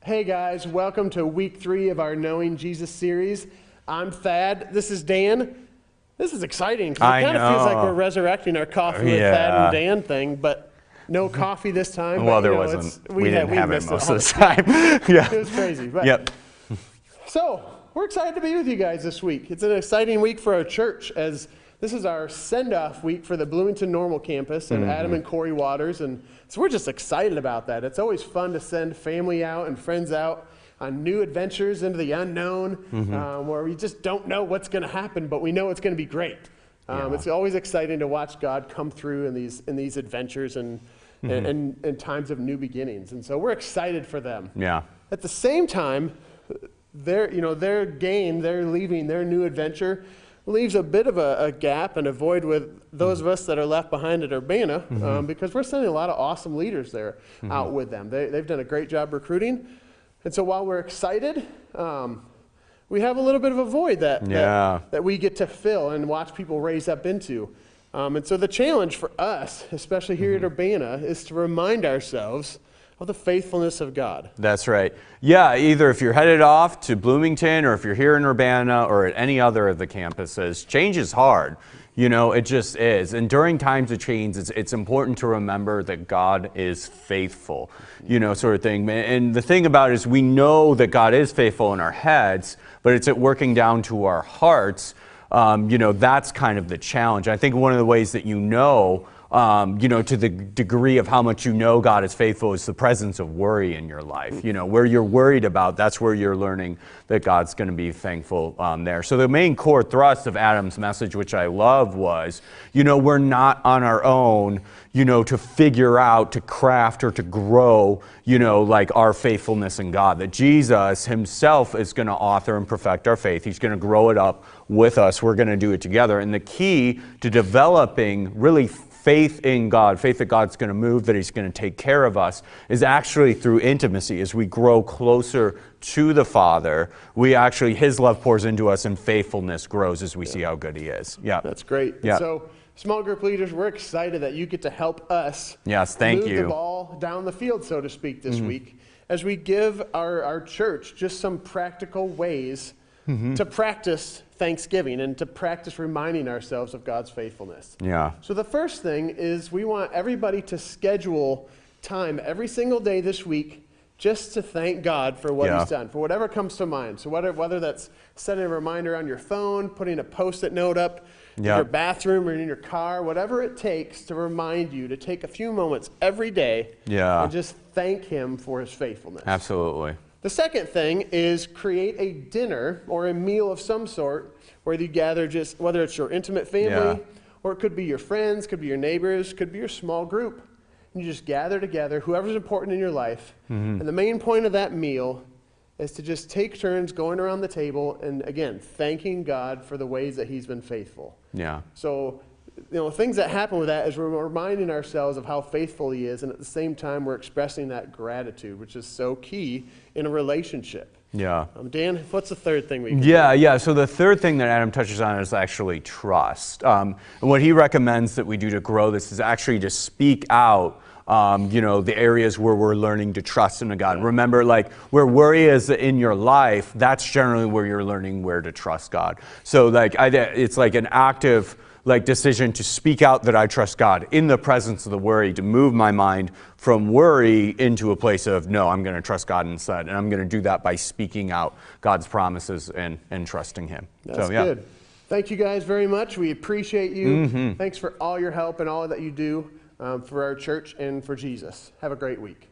Hey guys, welcome to week 3 of our Knowing Jesus series. I'm Thad. This is Dan. This is exciting because it kind of feels like we're resurrecting our coffee with Thad and Dan thing, but no coffee this time. Well, but, there wasn't. We didn't have it most of the time. Yeah. It was crazy. But, yep. So, we're excited to be with you guys this week. It's an exciting week for our church as this is our send-off week for the Bloomington Normal campus and Adam and Corey Waters, and so we're just excited about that. It's always fun to send family out and friends out on new adventures into the unknown, where we just don't know what's going to happen, but we know it's going to be great. It's always exciting to watch God come through in these adventures and times of new beginnings, and so we're excited for them. Yeah. At the same time, their leaving their new adventure leaves a bit of a gap and a void with those of us that are left behind at Urbana, because we're sending a lot of awesome leaders there out with them. They've done a great job recruiting. And so while we're excited, we have a little bit of a void that we get to fill and watch people raise up into. And so the challenge for us, especially here at Urbana, is to remind ourselves of the faithfulness of God. That's right. Yeah, either if you're headed off to Bloomington or if you're here in Urbana or at any other of the campuses, change is hard. You know, it just is. And during times of change, it's important to remember that God is faithful, you know, sort of thing. And the thing about it is we know that God is faithful in our heads, but it's at working down to our hearts. That's kind of the challenge. I think one of the ways that to the degree of how much you know God is faithful is the presence of worry in your life. You know, where you're worried about, that's where you're learning that God's going to be thankful there. So the main core thrust of Adam's message, which I love, was, we're not on our own, to figure out, to craft, or to grow, like our faithfulness in God. That Jesus himself is going to author and perfect our faith. He's going to grow it up with us. We're going to do it together. And the key to developing really faith in God, faith that God's going to move, that he's going to take care of us, is actually through intimacy. As we grow closer to the Father, his love pours into us and faithfulness grows as we see how good he is. Yeah. That's great. Yeah. So, small group leaders, we're excited that you get to help us move the ball down the field, so to speak, this week, as we give our church just some practical ways to practice Thanksgiving and to practice reminding ourselves of God's faithfulness. Yeah. So the first thing is we want everybody to schedule time every single day this week just to thank God for what he's done, for whatever comes to mind. So whether that's setting a reminder on your phone, putting a Post-it note up in your bathroom or in your car, whatever it takes to remind you to take a few moments every day and just thank him for his faithfulness. Absolutely. The second thing is create a dinner or a meal of some sort where you gather whether it's your intimate family or it could be your friends, could be your neighbors, could be your small group. And you just gather together, whoever's important in your life. And the main point of that meal is to just take turns going around the table and, again, thanking God for the ways that he's been faithful. Yeah. So, things that happen with that is we're reminding ourselves of how faithful he is, and at the same time we're expressing that gratitude, which is so key in a relationship. Yeah. Dan, what's the third thing we can do? So the third thing that Adam touches on is actually trust. And what he recommends that we do to grow this is actually to speak out the areas where we're learning to trust in God. Remember, where worry is in your life, that's generally where you're learning where to trust God. So it's like an active decision to speak out that I trust God in the presence of the worry, to move my mind from worry into a place of, no, I'm going to trust God instead. And I'm going to do that by speaking out God's promises and trusting him. That's good. Thank you guys very much. We appreciate you. Thanks for all your help and all that you do for our church and for Jesus. Have a great week.